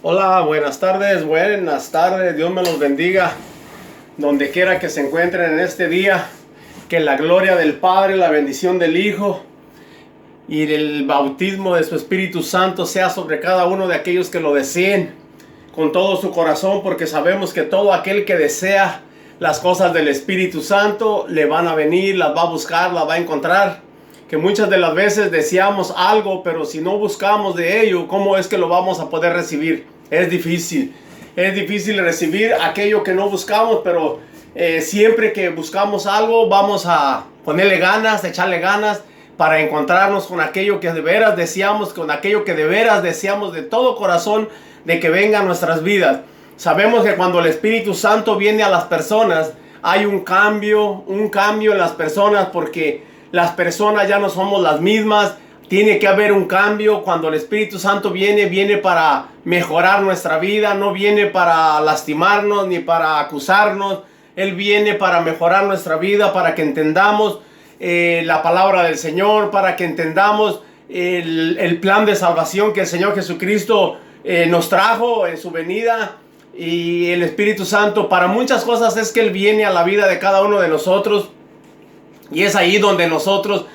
Hola, buenas tardes, Dios me los bendiga, donde quiera que se encuentren en este día, que la gloria del Padre, la bendición del Hijo y el bautismo de su Espíritu Santo sea sobre cada uno de aquellos que lo deseen con todo su corazón, porque sabemos que todo aquel que desea las cosas del Espíritu Santo le van a venir, las va a buscar, las va a encontrar. Que muchas de las veces deseamos algo, pero si no buscamos de ello, ¿cómo es que lo vamos a poder recibir? Es difícil recibir aquello que no buscamos, pero siempre que buscamos algo, vamos a ponerle ganas, echarle ganas para encontrarnos con aquello que de veras deseamos, con aquello que de veras deseamos de todo corazón de que venga a nuestras vidas. Sabemos que cuando el Espíritu Santo viene a las personas, hay un cambio en las personas, porque las personas ya no somos las mismas. Tiene que haber un cambio. Cuando el Espíritu Santo viene para mejorar nuestra vida, no viene para lastimarnos ni para acusarnos. Él viene para mejorar nuestra vida, para que entendamos la palabra del Señor, para que entendamos el plan de salvación que el Señor Jesucristo nos trajo en su venida. Y el Espíritu Santo para muchas cosas es que Él viene a la vida de cada uno de nosotros. Y es ahí donde nosotros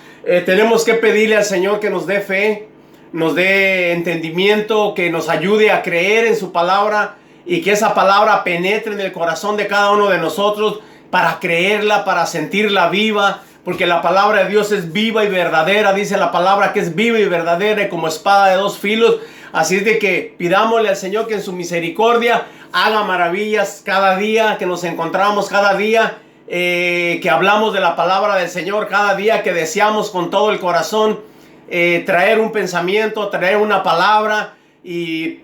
tenemos que pedirle al Señor que nos dé fe, nos dé entendimiento, que nos ayude a creer en su palabra y que esa palabra penetre en el corazón de cada uno de nosotros para creerla, para sentirla viva, porque la palabra de Dios es viva y verdadera. Dice la palabra que es viva y verdadera y como espada de dos filos. Así es de que pidámosle al Señor que en su misericordia haga maravillas cada día que nos encontramos, cada día que hablamos de la palabra del Señor, cada día que deseamos con todo el corazón traer un pensamiento, traer una palabra, y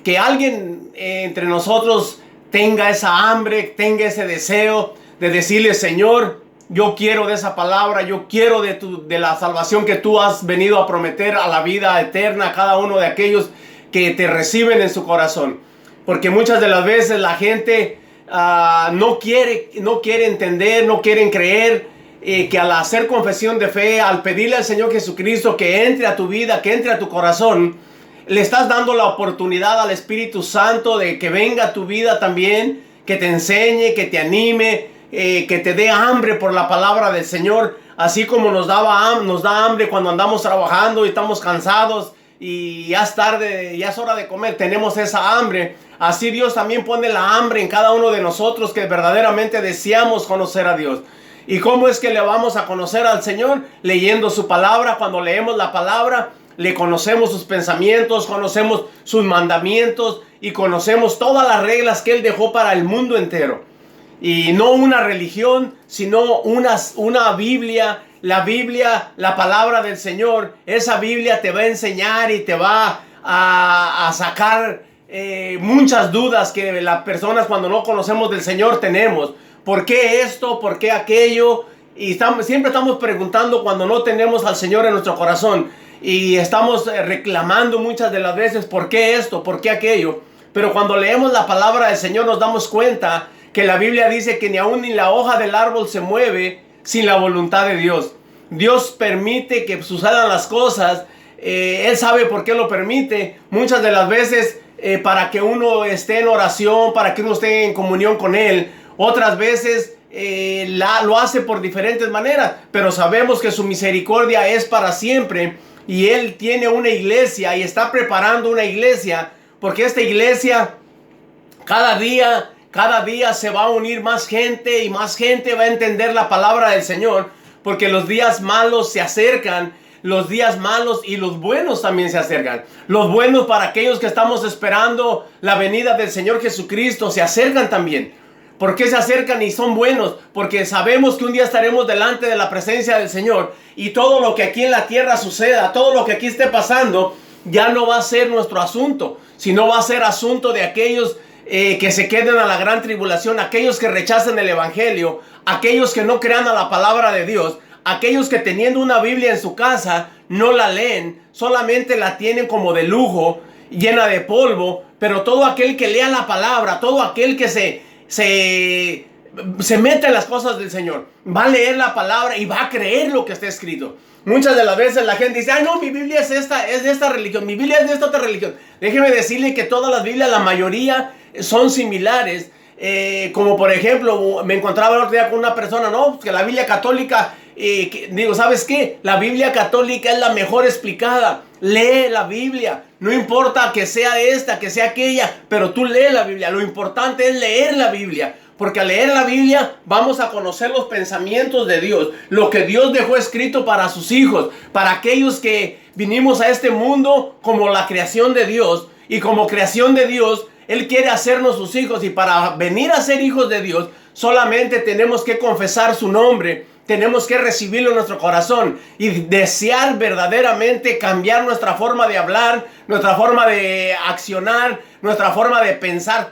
que alguien entre nosotros tenga esa hambre, tenga ese deseo de decirle: Señor, yo quiero de esa palabra, yo quiero de la salvación que tú has venido a prometer a la vida eterna a cada uno de aquellos que te reciben en su corazón. Porque muchas de las veces la gente no quiere entender, no quieren creer que al hacer confesión de fe, al pedirle al Señor Jesucristo que entre a tu vida, que entre a tu corazón, le estás dando la oportunidad al Espíritu Santo de que venga a tu vida también, que te enseñe, que te anime, que te dé hambre por la palabra del Señor, así como nos da hambre cuando andamos trabajando y estamos cansados y ya es tarde, ya es hora de comer, tenemos esa hambre. Así Dios también pone la hambre en cada uno de nosotros que verdaderamente deseamos conocer a Dios. ¿Y cómo es que le vamos a conocer al Señor? Leyendo su palabra. Cuando leemos la palabra, le conocemos sus pensamientos, conocemos sus mandamientos y conocemos todas las reglas que Él dejó para el mundo entero. Y no una religión, sino una Biblia. La Biblia, la palabra del Señor, esa Biblia te va a enseñar y te va a sacar muchas dudas que las personas cuando no conocemos del Señor tenemos. ¿Por qué esto? ¿Por qué aquello? Y siempre estamos preguntando cuando no tenemos al Señor en nuestro corazón. Y estamos reclamando muchas de las veces: ¿por qué esto? ¿Por qué aquello? Pero cuando leemos la palabra del Señor nos damos cuenta que la Biblia dice que ni aún ni la hoja del árbol se mueve sin la voluntad de Dios. Dios permite que sucedan las cosas. Él sabe por qué lo permite. Muchas de las veces para que uno esté en oración, para que uno esté en comunión con Él. Otras veces lo hace por diferentes maneras. Pero sabemos que su misericordia es para siempre. Y Él tiene una iglesia y está preparando una iglesia. Porque esta iglesia cada día se va a unir más gente y más gente va a entender la palabra del Señor, porque los días malos se acercan, los días malos y los buenos también se acercan. Los buenos para aquellos que estamos esperando la venida del Señor Jesucristo se acercan también. ¿Por qué se acercan y son buenos? Porque sabemos que un día estaremos delante de la presencia del Señor y todo lo que aquí en la tierra suceda, todo lo que aquí esté pasando, ya no va a ser nuestro asunto, sino va a ser asunto de aquellos que se queden a la gran tribulación, aquellos que rechacen el evangelio, aquellos que no crean a la palabra de Dios, aquellos que teniendo una Biblia en su casa no la leen, solamente la tienen como de lujo, llena de polvo. Pero todo aquel que lea la palabra, todo aquel que se mete en las cosas del Señor, va a leer la palabra y va a creer lo que está escrito. Muchas de las veces la gente dice, ay no, mi Biblia es de esta religión, mi Biblia es de esta otra religión. Déjeme decirle que todas las Biblias, la mayoría son similares. Como por ejemplo, me encontraba el otro día con una persona, no, que la Biblia católica, digo, ¿sabes qué? La Biblia católica es la mejor explicada. Lee la Biblia, no importa que sea esta, que sea aquella, pero tú lee la Biblia. Lo importante es leer la Biblia, porque al leer la Biblia vamos a conocer los pensamientos de Dios, lo que Dios dejó escrito para sus hijos, para aquellos que vinimos a este mundo como la creación de Dios, y como creación de Dios, Él quiere hacernos sus hijos, y para venir a ser hijos de Dios, solamente tenemos que confesar su nombre, tenemos que recibirlo en nuestro corazón y desear verdaderamente cambiar nuestra forma de hablar, nuestra forma de accionar, nuestra forma de pensar,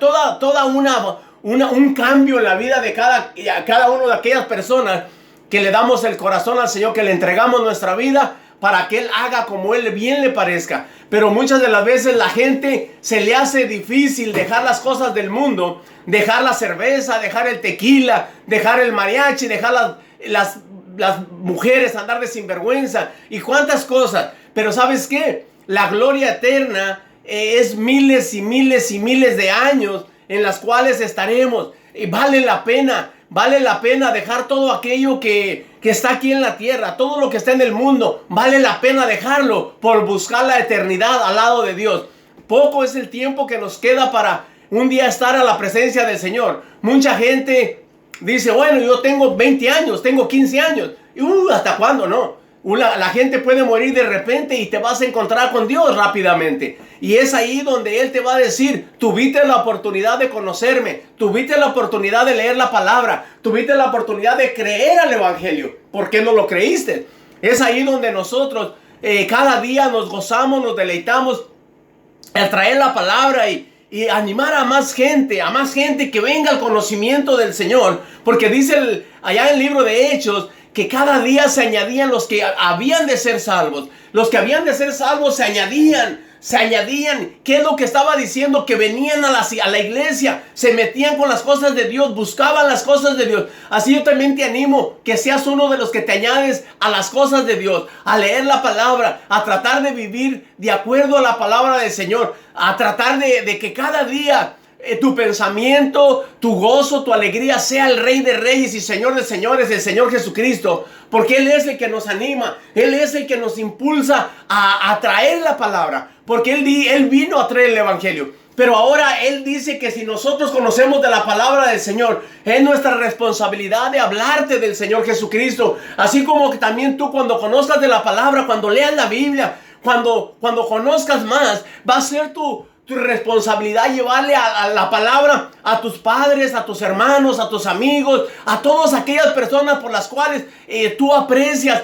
un cambio en la vida de cada uno de aquellas personas que le damos el corazón al Señor, que le entregamos nuestra vida para que Él haga como Él bien le parezca. Pero muchas de las veces la gente se le hace difícil dejar las cosas del mundo, dejar la cerveza, dejar el tequila, dejar el mariachi, dejar las mujeres, andar de sinvergüenza y cuántas cosas. Pero ¿sabes qué? La gloria eterna es miles y miles y miles de años en las cuales estaremos. Y vale la pena dejar todo aquello que está aquí en la tierra, todo lo que está en el mundo, vale la pena dejarlo por buscar la eternidad al lado de Dios. Poco es el tiempo que nos queda para un día estar a la presencia del Señor. Mucha gente dice, bueno, yo tengo 20 años, tengo 15 años. ¿Hasta cuándo? No. La gente puede morir de repente y te vas a encontrar con Dios rápidamente. Y es ahí donde Él te va a decir, tuviste la oportunidad de conocerme, tuviste la oportunidad de leer la palabra, tuviste la oportunidad de creer al Evangelio. ¿Por qué no lo creíste? Es ahí donde nosotros cada día nos gozamos, nos deleitamos al traer la palabra y animar a más gente que venga al conocimiento del Señor. Porque dice allá en el libro de Hechos, que cada día se añadían los que habían de ser salvos. Los que habían de ser salvos se añadían. ¿Qué es lo que estaba diciendo? Que venían a la iglesia, se metían con las cosas de Dios, buscaban las cosas de Dios. Así yo también te animo que seas uno de los que te añades a las cosas de Dios, a leer la palabra, a tratar de vivir de acuerdo a la palabra del Señor, a tratar de que cada día tu pensamiento, tu gozo, tu alegría sea el Rey de Reyes y Señor de Señores, el Señor Jesucristo. Porque Él es el que nos anima, Él es el que nos impulsa a traer la palabra. Porque Él vino a traer el Evangelio. Pero ahora Él dice que si nosotros conocemos de la palabra del Señor, es nuestra responsabilidad de hablarte del Señor Jesucristo. Así como que también tú, cuando conozcas de la palabra, cuando leas la Biblia, cuando conozcas más, va a ser tu responsabilidad llevarle a la palabra a tus padres, a tus hermanos, a tus amigos, a todas aquellas personas por las cuales tú aprecias,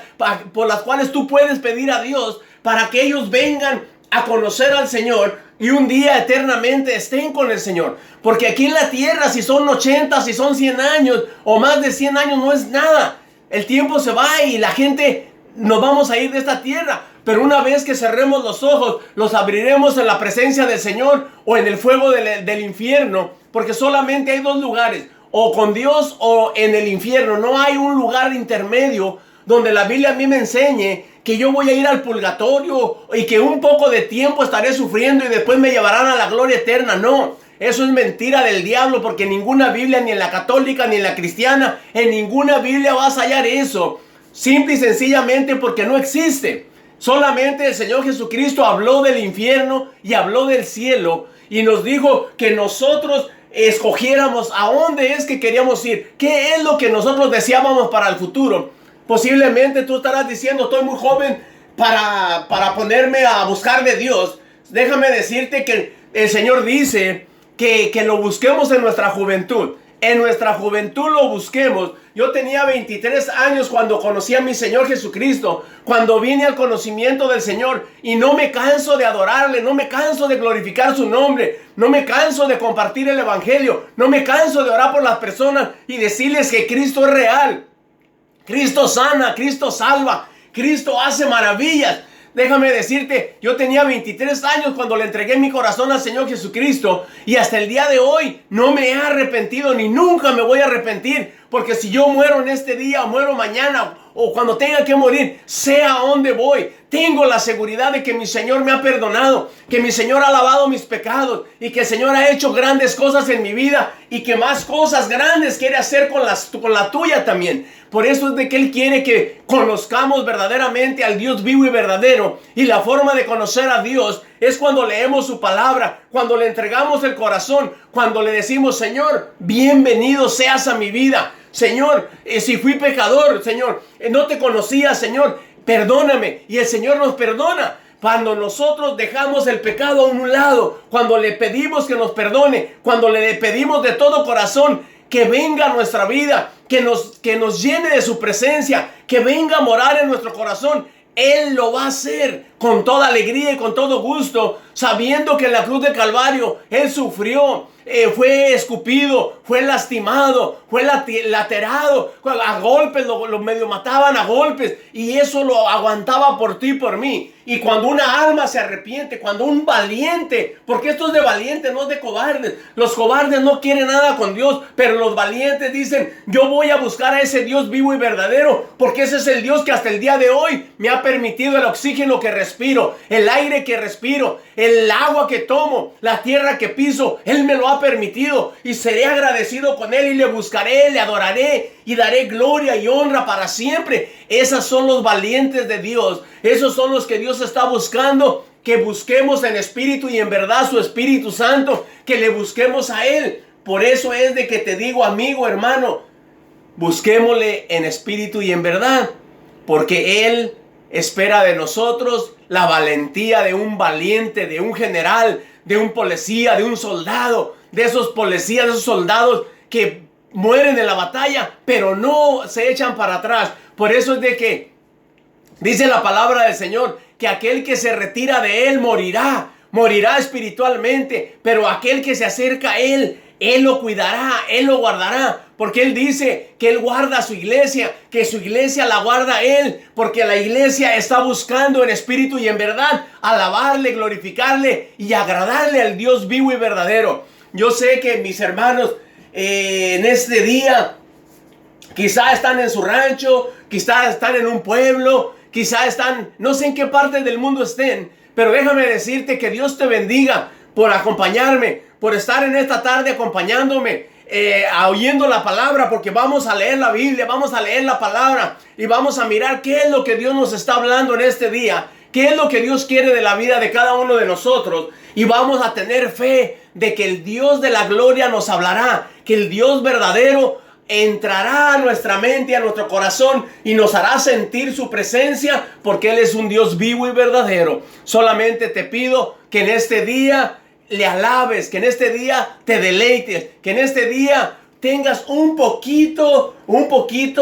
por las cuales tú puedes pedir a Dios para que ellos vengan a conocer al Señor y un día eternamente estén con el Señor. Porque aquí en la tierra, si son 80, si son 100 años o más de 100 años, no es nada. El tiempo se va y la gente nos vamos a ir de esta tierra. Pero una vez que cerremos los ojos, los abriremos en la presencia del Señor o en el fuego del infierno. Porque solamente hay dos lugares, o con Dios o en el infierno. No hay un lugar intermedio donde la Biblia a mí me enseñe que yo voy a ir al purgatorio y que un poco de tiempo estaré sufriendo y después me llevarán a la gloria eterna. No, eso es mentira del diablo, porque en ninguna Biblia, ni en la católica ni en la cristiana, en ninguna Biblia vas a hallar eso. Simple y sencillamente porque no existe. Solamente el Señor Jesucristo habló del infierno y habló del cielo y nos dijo que nosotros escogiéramos a dónde es que queríamos ir, qué es lo que nosotros deseábamos para el futuro. Posiblemente tú estarás diciendo, estoy muy joven para ponerme a buscar de Dios. Déjame decirte que el Señor dice que lo busquemos en nuestra juventud. En nuestra juventud lo busquemos. Yo tenía 23 años cuando conocí a mi Señor Jesucristo, cuando vine al conocimiento del Señor, y no me canso de adorarle, no me canso de glorificar su nombre, no me canso de compartir el Evangelio, no me canso de orar por las personas y decirles que Cristo es real. Cristo sana, Cristo salva, Cristo hace maravillas. Déjame decirte, yo tenía 23 años cuando le entregué mi corazón al Señor Jesucristo y hasta el día de hoy no me he arrepentido ni nunca me voy a arrepentir, porque si yo muero en este día o muero mañana o cuando tenga que morir, sé a dónde voy. Tengo la seguridad de que mi Señor me ha perdonado, que mi Señor ha lavado mis pecados y que el Señor ha hecho grandes cosas en mi vida y que más cosas grandes quiere hacer con la tuya también. Por eso es de que Él quiere que conozcamos verdaderamente al Dios vivo y verdadero. Y la forma de conocer a Dios es cuando leemos su palabra, cuando le entregamos el corazón, cuando le decimos: Señor, bienvenido seas a mi vida. Señor, si fui pecador, Señor, no te conocía, Señor, perdóname. Y el Señor nos perdona. Cuando nosotros dejamos el pecado a un lado, cuando le pedimos que nos perdone, cuando le pedimos de todo corazón que venga a nuestra vida, que nos llene de su presencia, que venga a morar en nuestro corazón, Él lo va a hacer con toda alegría y con todo gusto, sabiendo que en la cruz de Calvario Él sufrió, fue escupido, fue lastimado, fue lacerado, a golpes, lo medio mataban a golpes, y eso lo aguantaba por ti y por mí. Y cuando una alma se arrepiente, cuando un valiente, porque esto es de valientes, no es de cobardes. Los cobardes no quieren nada con Dios, pero los valientes dicen: yo voy a buscar a ese Dios vivo y verdadero, porque ese es el Dios que hasta el día de hoy me ha permitido el oxígeno que respiro, el aire que respiro, el agua que tomo, la tierra que piso. Él me lo ha permitido y seré agradecido con Él y le buscaré, le adoraré y daré gloria y honra para siempre. Esos son los valientes de Dios. Esos son los que Dios está buscando, que busquemos en espíritu y en verdad su Espíritu Santo, que le busquemos a Él. Por eso es de que te digo, amigo, hermano, busquémosle en espíritu y en verdad, porque Él espera de nosotros la valentía de un valiente, de un general, de un policía, de un soldado, de esos policías, de esos soldados que mueren en la batalla, pero no se echan para atrás. Por eso es de que dice la palabra del Señor que aquel que se retira de Él morirá espiritualmente, pero aquel que se acerca a Él, Él lo cuidará, Él lo guardará, porque Él dice que Él guarda a su iglesia, que su iglesia la guarda a Él, porque la iglesia está buscando en espíritu y en verdad alabarle, glorificarle y agradarle al Dios vivo y verdadero. Yo sé que mis hermanos en este día quizá están en su rancho, quizá están en un pueblo, quizá están, no sé en qué parte del mundo estén, pero déjame decirte que Dios te bendiga por acompañarme, por estar en esta tarde acompañándome, oyendo la palabra, porque vamos a leer la Biblia, vamos a leer la palabra y vamos a mirar qué es lo que Dios nos está hablando en este día, qué es lo que Dios quiere de la vida de cada uno de nosotros, y vamos a tener fe de que el Dios de la gloria nos hablará, que el Dios verdadero entrará a nuestra mente, a nuestro corazón y nos hará sentir su presencia, porque Él es un Dios vivo y verdadero. Solamente te pido que en este día le alabes, que en este día te deleites, que en este día tengas un poquito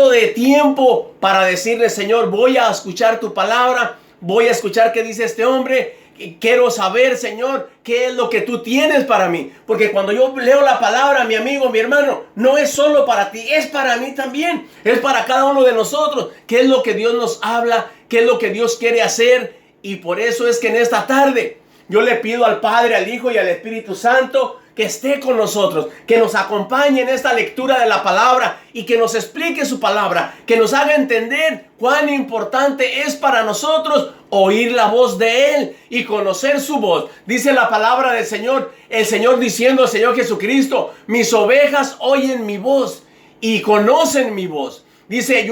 de tiempo para decirle: Señor, voy a escuchar tu palabra, voy a escuchar qué dice este hombre. Quiero saber, Señor, qué es lo que tú tienes para mí. Porque cuando yo leo la palabra, mi amigo, mi hermano, no es solo para ti, es para mí también. Es para cada uno de nosotros. ¿Qué es lo que Dios nos habla? ¿Qué es lo que Dios quiere hacer? Y por eso es que en esta tarde yo le pido al Padre, al Hijo y al Espíritu Santo que esté con nosotros, que nos acompañe en esta lectura de la palabra y que nos explique su palabra, que nos haga entender cuán importante es para nosotros oír la voz de Él y conocer su voz. Dice la palabra del Señor, el Señor diciendo al Señor Jesucristo: mis ovejas oyen mi voz y conocen mi voz. Dice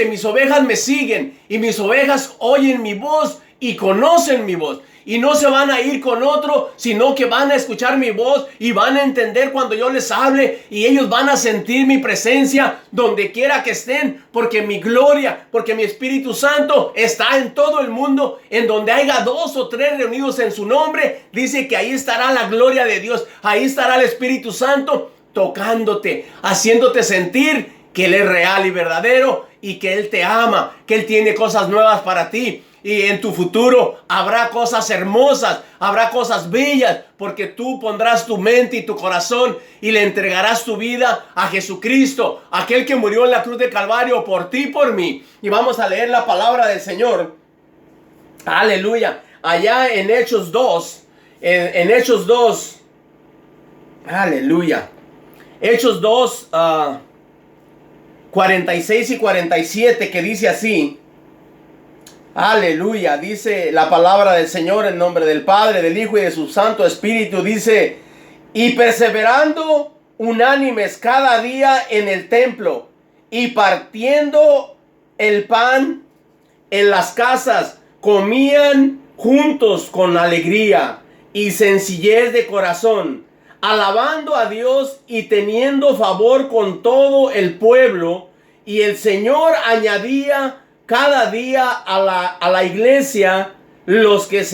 mis ovejas me siguen y mis ovejas oyen mi voz y conocen mi voz. Y no se van a ir con otro, sino que van a escuchar mi voz y van a entender cuando yo les hable, y ellos van a sentir mi presencia donde quiera que estén, porque mi gloria, porque mi Espíritu Santo está en todo el mundo. En donde haya 2 o 3 reunidos en su nombre, dice que ahí estará la gloria de Dios, ahí estará el Espíritu Santo tocándote, haciéndote sentir que Él es real y verdadero y que Él te ama, que Él tiene cosas nuevas para ti. Y en tu futuro habrá cosas hermosas, habrá cosas bellas, porque tú pondrás tu mente y tu corazón y le entregarás tu vida a Jesucristo, aquel que murió en la cruz de Calvario por ti y por mí. Y vamos a leer la palabra del Señor Aleluya. Allá en Hechos 2, en Hechos 2, aleluya. Hechos 2, 46 y 47, que dice así. Aleluya. Dice la palabra del Señor en nombre del Padre, del Hijo y de su Santo Espíritu. Dice: y perseverando unánimes cada día en el templo y partiendo el pan en las casas, comían juntos con alegría y sencillez de corazón, alabando a Dios y teniendo favor con todo el pueblo. Y el Señor añadía cada día a la iglesia los que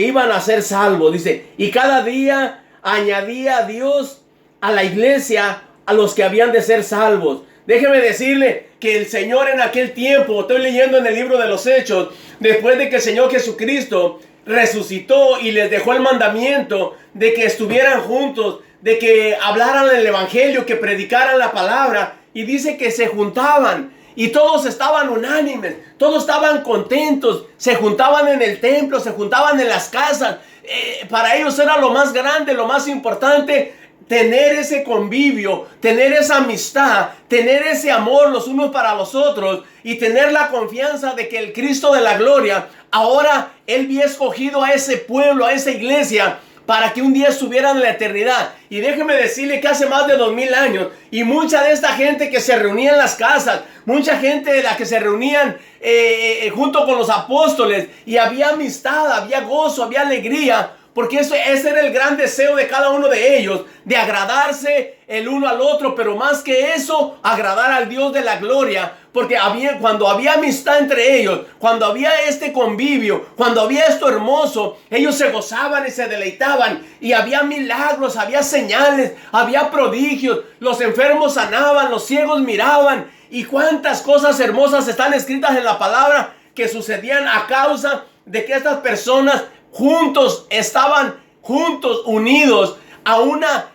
iban a ser salvos. Dice, y cada día añadía a Dios a la iglesia a los que habían de ser salvos. Déjeme decirle que el Señor en aquel tiempo, estoy leyendo en el libro de los Hechos, después de que el Señor Jesucristo resucitó y les dejó el mandamiento de que estuvieran juntos, de que hablaran el evangelio, que predicaran la palabra, y dice que se juntaban y todos estaban unánimes, todos estaban contentos, se juntaban en el templo, se juntaban en las casas. Para ellos era lo más grande, lo más importante, tener ese convivio, tener esa amistad, tener ese amor los unos para los otros y tener la confianza de que el Cristo de la gloria, ahora Él había escogido a ese pueblo, a esa iglesia, para que un día estuvieran en la eternidad. Y déjeme decirle que hace más de 2000 años, y mucha de esta gente que se reunía en las casas, mucha gente de la que se reunían junto con los apóstoles, y había amistad, había gozo, había alegría, porque ese era el gran deseo de cada uno de ellos, de agradarse el uno al otro, pero más que eso, agradar al Dios de la gloria. Porque cuando había amistad entre ellos, cuando había este convivio, cuando había esto hermoso, ellos se gozaban y se deleitaban, y había milagros, había señales, había prodigios, los enfermos sanaban, los ciegos miraban, y cuántas cosas hermosas están escritas en la palabra que sucedían a causa de que estas personas estaban juntos, unidos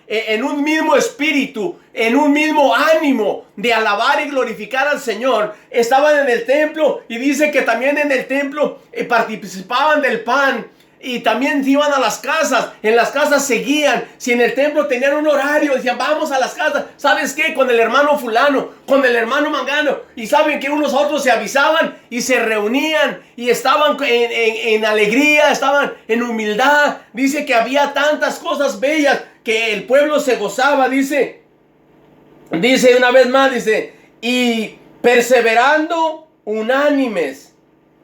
en un mismo espíritu, en un mismo ánimo de alabar y glorificar al Señor. Estaban en el templo, y dice que también en el templo participaban del pan, y también iban a las casas. En las casas seguían. Si en el templo tenían un horario, decían vamos a las casas, ¿sabes qué? Con el hermano fulano, con el hermano mangano, y saben que unos a otros se avisaban y se reunían y estaban en alegría, estaban en humildad. Dice que había tantas cosas bellas que el pueblo se gozaba. Dice una vez más, dice, y perseverando unánimes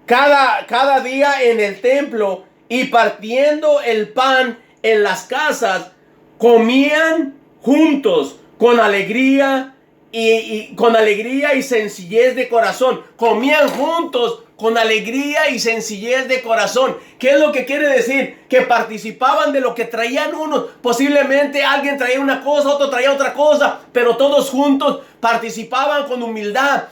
cada día en el templo y partiendo el pan en las casas, comían juntos con alegría y sencillez de corazón. Comían juntos con alegría y sencillez de corazón. ¿Qué es lo que quiere decir? Que participaban de lo que traían unos. Posiblemente alguien traía una cosa, otro traía otra cosa, pero todos juntos participaban con humildad,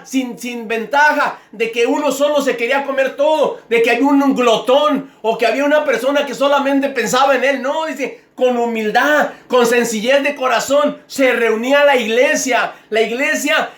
sin ventaja de que uno solo se quería comer todo, de que había un glotón o que había una persona que solamente pensaba en él. No, dice, con humildad, con sencillez de corazón, se reunía la iglesia,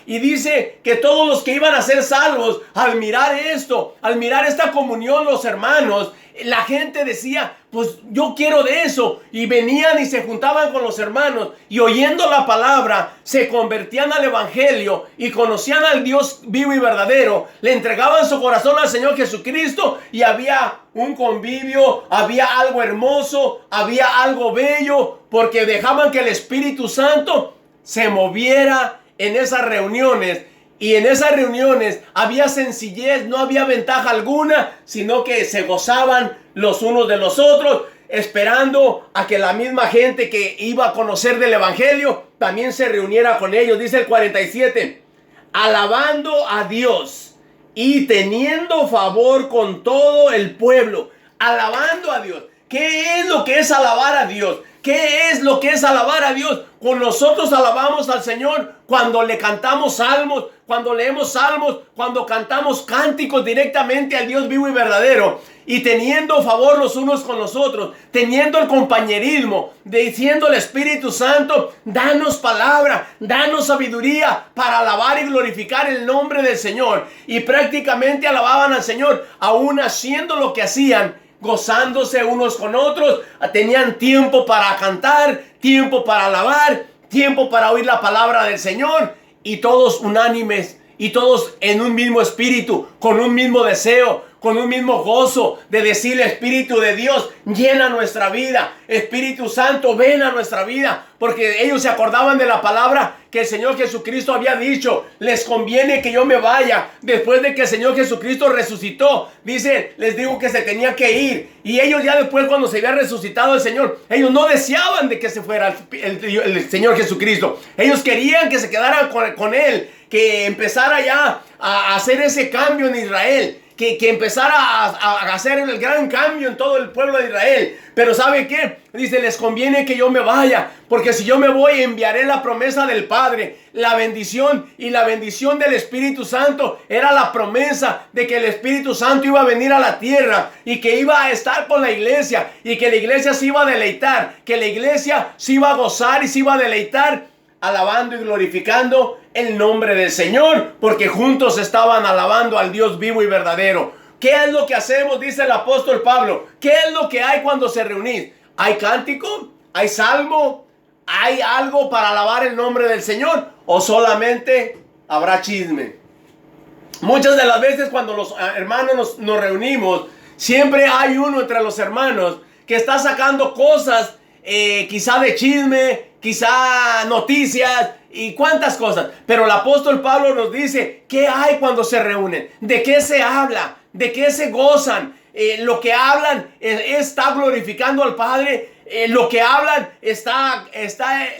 y dice que todos los que iban a ser salvos, al mirar esto, al mirar esta comunión, los hermanos, la gente decía, pues yo quiero de eso, y venían y se juntaban con los hermanos, y oyendo la palabra, se convertían al evangelio, y conocían al Dios vivo y verdadero, le entregaban su corazón al Señor Jesucristo, y había un convivio, había algo hermoso, había algo bello, porque dejaban que el Espíritu Santo se moviera en esas reuniones. Y en esas reuniones había sencillez, no había ventaja alguna, sino que se gozaban los unos de los otros, esperando a que la misma gente que iba a conocer del evangelio también se reuniera con ellos. Dice el 47, alabando a Dios y teniendo favor con todo el pueblo. Alabando a Dios. ¿Qué es lo que es alabar a Dios? ¿Qué es lo que es alabar a Dios? Con nosotros alabamos al Señor cuando le cantamos salmos, cuando leemos salmos, cuando cantamos cánticos directamente al Dios vivo y verdadero. y teniendo favor los unos con los otros, teniendo el compañerismo, diciendo al Espíritu Santo, danos palabra, danos sabiduría para alabar y glorificar el nombre del Señor. Y prácticamente alababan al Señor, aún haciendo lo que hacían, gozándose unos con otros. Tenían tiempo para cantar, tiempo para alabar, tiempo para oír la palabra del Señor, y todos unánimes y todos en un mismo espíritu, con un mismo deseo, con un mismo gozo de decirle: Espíritu de Dios, llena nuestra vida. Espíritu Santo, ven a nuestra vida. Porque ellos se acordaban de la palabra que el Señor Jesucristo había dicho: les conviene que yo me vaya. Después de que el Señor Jesucristo resucitó, dice, les digo que se tenía que ir. Y ellos ya después, cuando se había resucitado el Señor, ellos no deseaban de que se fuera el Señor Jesucristo. Ellos querían que se quedaran con Él, que empezara ya a hacer ese cambio en Israel. Que empezara a hacer el gran cambio en todo el pueblo de Israel. Pero ¿sabe qué? Dice: les conviene que yo me vaya, porque si yo me voy, enviaré la promesa del Padre, la bendición, y la bendición del Espíritu Santo era la promesa de que el Espíritu Santo iba a venir a la tierra y que iba a estar con la iglesia, y que la iglesia se iba a deleitar, que la iglesia se iba a gozar y se iba a deleitar, alabando y glorificando el nombre del Señor, porque juntos estaban alabando al Dios vivo y verdadero. ¿Qué es lo que hacemos? Dice el apóstol Pablo. ¿Qué es lo que hay cuando se reunís? ¿Hay cántico? ¿Hay salmo? ¿Hay algo para alabar el nombre del Señor? ¿O solamente habrá chisme? Muchas de las veces cuando los hermanos nos reunimos, siempre hay uno entre los hermanos que está sacando cosas, quizá de chisme, quizá noticias y cuántas cosas. Pero el apóstol Pablo nos dice: ¿qué hay cuando se reúnen? ¿De qué se habla? ¿De qué se gozan? Lo que hablan está glorificando al Padre. Lo que hablan está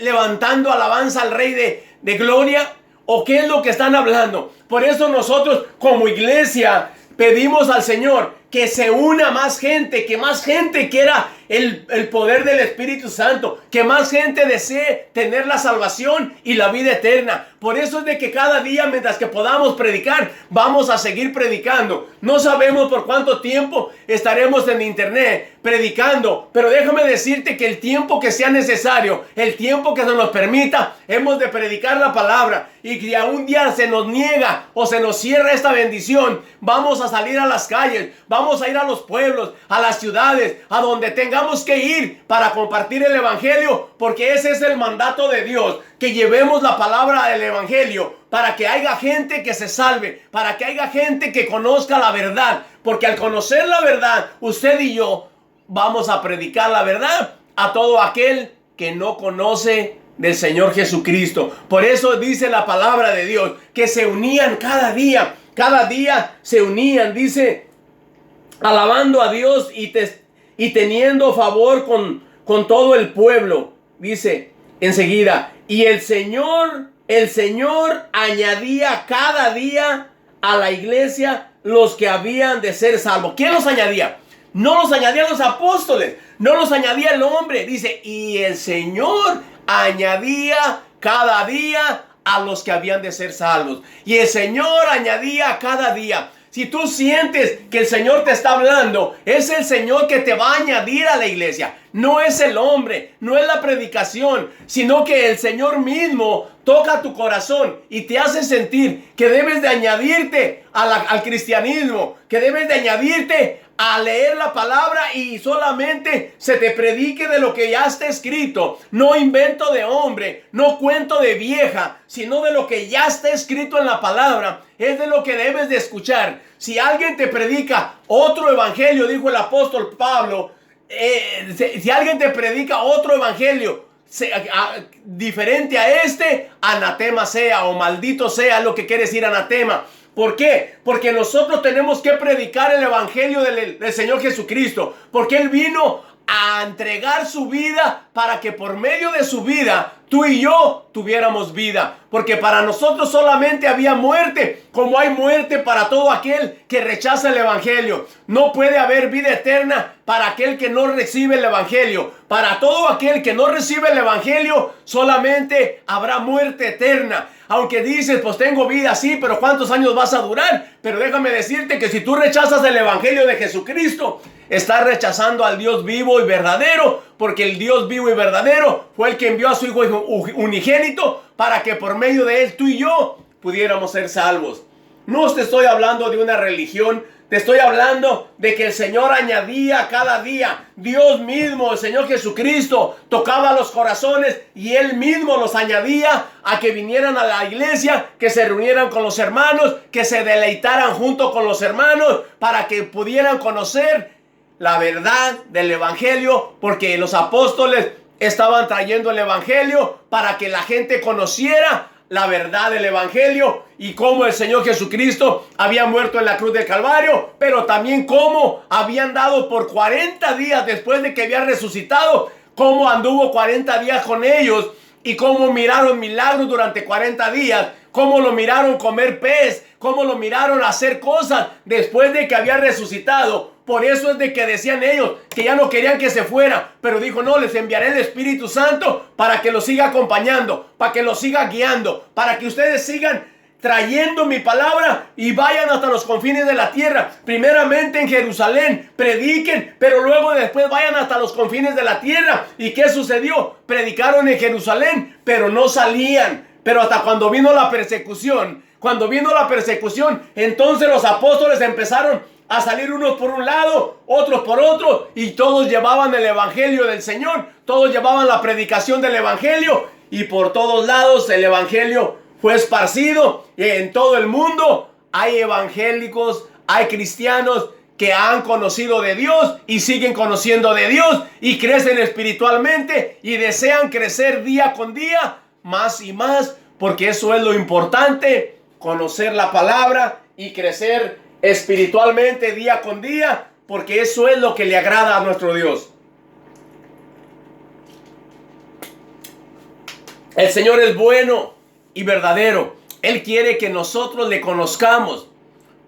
levantando alabanza al Rey de gloria. ¿O qué es lo que están hablando? Por eso nosotros como iglesia pedimos al Señor que se una más gente, que más gente quiera el poder del Espíritu Santo, que más gente desee tener la salvación y la vida eterna. Por eso es de que cada día, mientras que podamos predicar, vamos a seguir predicando. No sabemos por cuánto tiempo estaremos en internet predicando, pero déjame decirte que el tiempo que sea necesario, el tiempo que se nos permita, hemos de predicar la palabra. Y que a un día se nos niega o se nos cierra esta bendición, vamos a salir a las calles, vamos a ir a los pueblos, a las ciudades, a donde tengamos que ir para compartir el evangelio, porque ese es el mandato de Dios, que llevemos la palabra del evangelio para que haya gente que se salve, para que haya gente que conozca la verdad, porque al conocer la verdad, usted y yo vamos a predicar la verdad a todo aquel que no conoce del Señor Jesucristo. Por eso dice la palabra de Dios que se unían cada día se unían, dice, alabando a Dios y teniendo favor con todo el pueblo. Dice enseguida: y el Señor añadía cada día a la iglesia los que habían de ser salvos. ¿Quién los añadía? No los añadían los apóstoles, no los añadía el hombre. Dice: y el Señor añadía cada día a los que habían de ser salvos. Y el Señor añadía cada día. Si tú sientes que el Señor te está hablando, es el Señor que te va a añadir a la iglesia. No es el hombre, no es la predicación, sino que el Señor mismo toca tu corazón y te hace sentir que debes de añadirte al cristianismo, que debes de añadirte a leer la palabra y solamente se te predique de lo que ya está escrito. No invento de hombre, no cuento de vieja, sino de lo que ya está escrito en la palabra. Es de lo que debes de escuchar. Si alguien te predica otro evangelio, dijo el apóstol Pablo, si alguien te predica otro evangelio diferente a este, anatema sea o maldito sea, lo que quiere decir anatema. ¿Por qué? Porque nosotros tenemos que predicar el evangelio del Señor Jesucristo, porque Él vino a entregar su vida para que por medio de su vida tú y yo tuviéramos vida. Porque para nosotros solamente había muerte, como hay muerte para todo aquel que rechaza el evangelio. No puede haber vida eterna para aquel que no recibe el evangelio. Para todo aquel que no recibe el evangelio, solamente habrá muerte eterna. Aunque dices, pues tengo vida, sí, pero ¿cuántos años vas a durar? Pero déjame decirte que si tú rechazas el evangelio de Jesucristo, estás rechazando al Dios vivo y verdadero, porque el Dios vivo y verdadero fue el que envió a su Hijo unigénito para que por medio de él tú y yo pudiéramos ser salvos. No te estoy hablando de una religión, te estoy hablando de que el Señor añadía cada día. Dios mismo, el Señor Jesucristo, tocaba los corazones y Él mismo los añadía a que vinieran a la iglesia, que se reunieran con los hermanos, que se deleitaran junto con los hermanos, para que pudieran conocer la verdad del evangelio, porque los apóstoles estaban trayendo el evangelio para que la gente conociera la verdad del evangelio y cómo el Señor Jesucristo había muerto en la cruz del Calvario, pero también cómo habían dado por 40 días después de que había resucitado, cómo anduvo 40 días con ellos y cómo miraron milagros durante 40 días, cómo lo miraron comer pez, cómo lo miraron hacer cosas después de que había resucitado. Por eso es de que decían ellos que ya no querían que se fuera, pero dijo, no, les enviaré el Espíritu Santo para que los siga acompañando, para que los siga guiando, para que ustedes sigan trayendo mi palabra y vayan hasta los confines de la tierra. Primeramente en Jerusalén, prediquen, pero luego después vayan hasta los confines de la tierra. ¿Y qué sucedió? Predicaron en Jerusalén, pero no salían. Pero hasta cuando vino la persecución, entonces los apóstoles empezaron a salir unos por un lado, otros por otro, y todos llevaban el evangelio del Señor, todos llevaban la predicación del evangelio, y por todos lados el evangelio fue esparcido, y en todo el mundo hay evangélicos, hay cristianos que han conocido de Dios y siguen conociendo de Dios y crecen espiritualmente y desean crecer día con día más y más, porque eso es lo importante, conocer la palabra y crecer espiritualmente día con día, porque eso es lo que le agrada a nuestro Dios. El Señor es bueno y verdadero. Él quiere que nosotros le conozcamos,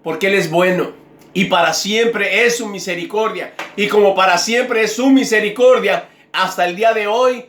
porque Él es bueno y para siempre es su misericordia. Y como para siempre es su misericordia, hasta el día de hoy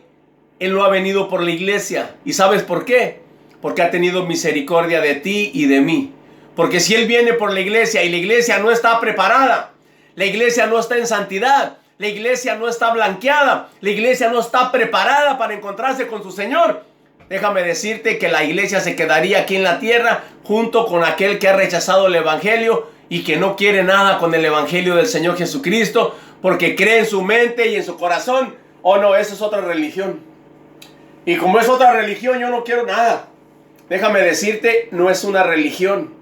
Él no ha venido por la iglesia. ¿Y sabes por qué? Porque ha tenido misericordia de ti y de mí. Porque si Él viene por la iglesia y la iglesia no está preparada, la iglesia no está en santidad, la iglesia no está blanqueada, la iglesia no está preparada para encontrarse con su Señor, déjame decirte que la iglesia se quedaría aquí en la tierra junto con aquel que ha rechazado el evangelio y que no quiere nada con el evangelio del Señor Jesucristo, porque cree en su mente y en su corazón, oh no, esa es otra religión. Y como es otra religión, yo no quiero nada. Déjame decirte, no es una religión.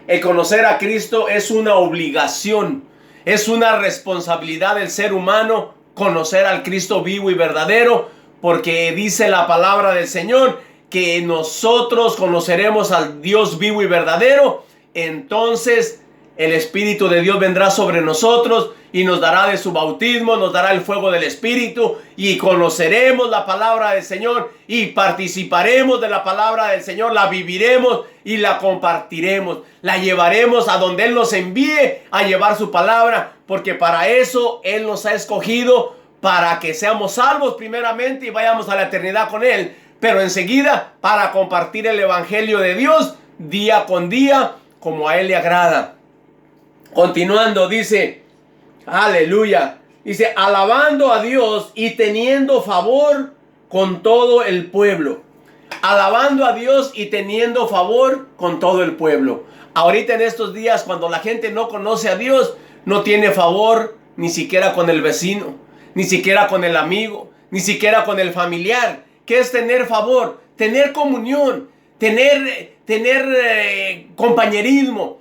El conocer a Cristo es una obligación, es una responsabilidad del ser humano conocer al Cristo vivo y verdadero, porque dice la palabra del Señor que nosotros conoceremos al Dios vivo y verdadero. Entonces el Espíritu de Dios vendrá sobre nosotros y nos dará de su bautismo, nos dará el fuego del Espíritu y conoceremos la palabra del Señor y participaremos de la palabra del Señor, la viviremos y la compartiremos, la llevaremos a donde Él nos envíe a llevar su palabra, porque para eso Él nos ha escogido, para que seamos salvos primeramente y vayamos a la eternidad con Él, pero enseguida para compartir el evangelio de Dios día con día como a Él le agrada. Continuando dice, aleluya, dice, alabando a Dios y teniendo favor con todo el pueblo. Alabando a Dios y teniendo favor con todo el pueblo. Ahorita en estos días, cuando la gente no conoce a Dios, no tiene favor ni siquiera con el vecino, ni siquiera con el amigo, ni siquiera con el familiar. ¿Qué es tener favor? Tener comunión, tener compañerismo,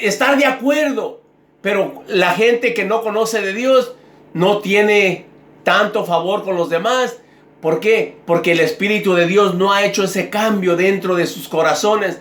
estar de acuerdo. Pero la gente que no conoce de Dios no tiene tanto favor con los demás. ¿Por qué? Porque el Espíritu de Dios no ha hecho ese cambio dentro de sus corazones,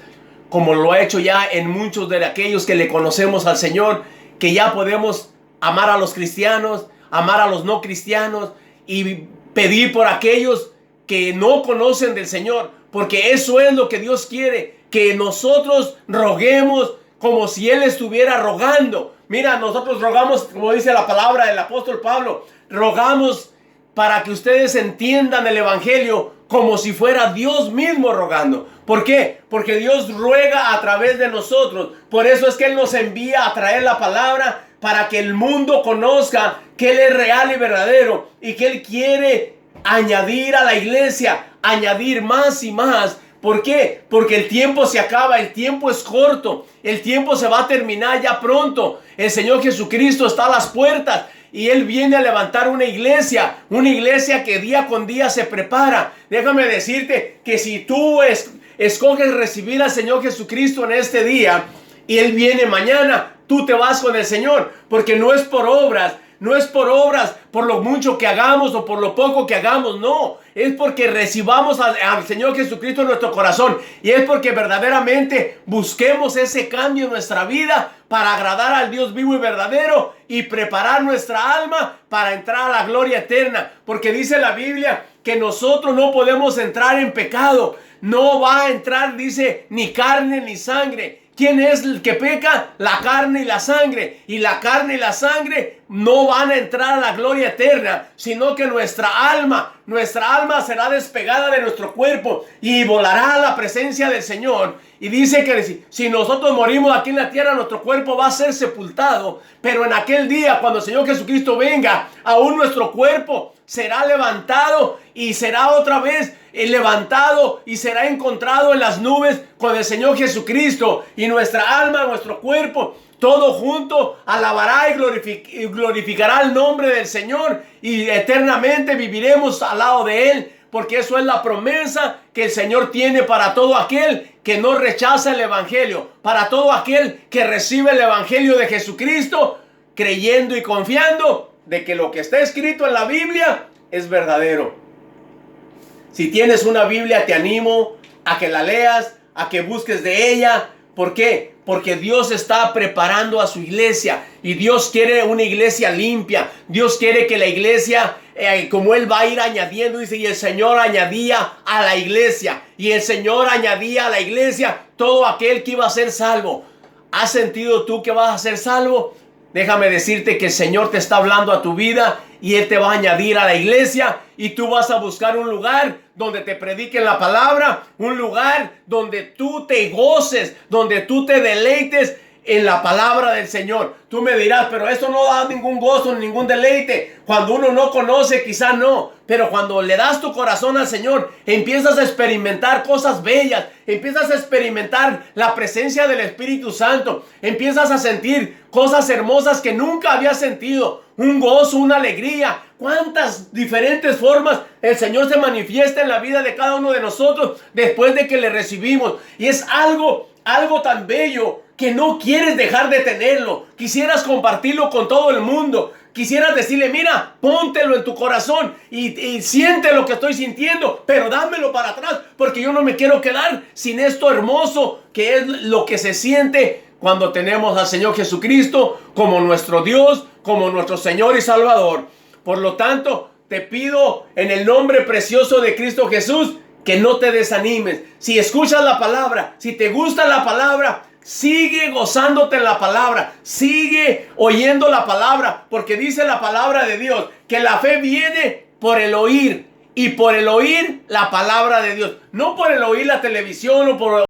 como lo ha hecho ya en muchos de aquellos que le conocemos al Señor, que ya podemos amar a los cristianos, amar a los no cristianos y pedir por aquellos que no conocen del Señor, porque eso es lo que Dios quiere, que nosotros roguemos como si Él estuviera rogando. Mira, nosotros rogamos, como dice la palabra del apóstol Pablo, rogamos para que ustedes entiendan el evangelio como si fuera Dios mismo rogando. ¿Por qué? Porque Dios ruega a través de nosotros. Por eso es que Él nos envía a traer la palabra, para que el mundo conozca que Él es real y verdadero, y que Él quiere añadir a la iglesia, añadir más y más. ¿Por qué? Porque el tiempo se acaba, el tiempo es corto, el tiempo se va a terminar ya pronto. El Señor Jesucristo está a las puertas y Él viene a levantar una iglesia que día con día se prepara. Déjame decirte que si tú escoges recibir al Señor Jesucristo en este día y Él viene mañana, tú te vas con el Señor, porque no es por obras. No es por obras, por lo mucho que hagamos o por lo poco que hagamos, no. Es porque recibamos al Señor Jesucristo en nuestro corazón. Y es porque verdaderamente busquemos ese cambio en nuestra vida para agradar al Dios vivo y verdadero y preparar nuestra alma para entrar a la gloria eterna. Porque dice la Biblia que nosotros no podemos entrar en pecado. No va a entrar, dice, ni carne ni sangre. ¿Quién es el que peca? La carne y la sangre. Y la carne y la sangre no van a entrar a la gloria eterna, sino que nuestra alma será despegada de nuestro cuerpo y volará a la presencia del Señor. Y dice que si nosotros morimos aquí en la tierra, nuestro cuerpo va a ser sepultado. Pero en aquel día, cuando el Señor Jesucristo venga, aún nuestro cuerpo será levantado y será otra vez levantado y será encontrado en las nubes con el Señor Jesucristo. Y nuestra alma, nuestro cuerpo, todo junto alabará y glorificará el nombre del Señor, y eternamente viviremos al lado de Él, porque eso es la promesa que el Señor tiene para todo aquel que no rechaza el evangelio, para todo aquel que recibe el evangelio de Jesucristo, creyendo y confiando de que lo que está escrito en la Biblia es verdadero. Si tienes una Biblia, te animo a que la leas, a que busques de ella. ¿Por qué? Porque Dios está preparando a su iglesia, y Dios quiere una iglesia limpia. Dios quiere que la iglesia, como Él va a ir añadiendo, dice, y el Señor añadía a la iglesia, y el Señor añadía a la iglesia todo aquel que iba a ser salvo. ¿Has sentido tú que vas a ser salvo? Déjame decirte que el Señor te está hablando a tu vida, y Él te va a añadir a la iglesia, y tú vas a buscar un lugar donde te prediquen la palabra, un lugar donde tú te goces, donde tú te deleites en la palabra del Señor. Tú me dirás, pero eso no da ningún gozo, ningún deleite. Cuando uno no conoce, quizá no, pero cuando le das tu corazón al Señor, empiezas a experimentar cosas bellas, empiezas a experimentar la presencia del Espíritu Santo, empiezas a sentir cosas hermosas que nunca habías sentido, un gozo, una alegría. Cuántas diferentes formas el Señor se manifiesta en la vida de cada uno de nosotros después de que le recibimos, y es algo tan bello que no quieres dejar de tenerlo. Quisieras compartirlo con todo el mundo. Quisieras decirle, mira, póntelo en tu corazón y siente lo que estoy sintiendo, pero dámelo para atrás, porque yo no me quiero quedar sin esto hermoso que es lo que se siente cuando tenemos al Señor Jesucristo como nuestro Dios, como nuestro Señor y Salvador. Por lo tanto, te pido en el nombre precioso de Cristo Jesús que no te desanimes. Si escuchas la palabra, si te gusta la palabra, sigue gozándote en la palabra, sigue oyendo la palabra, porque dice la palabra de Dios que la fe viene por el oír, y por el oír la palabra de Dios, no por el oír la televisión o por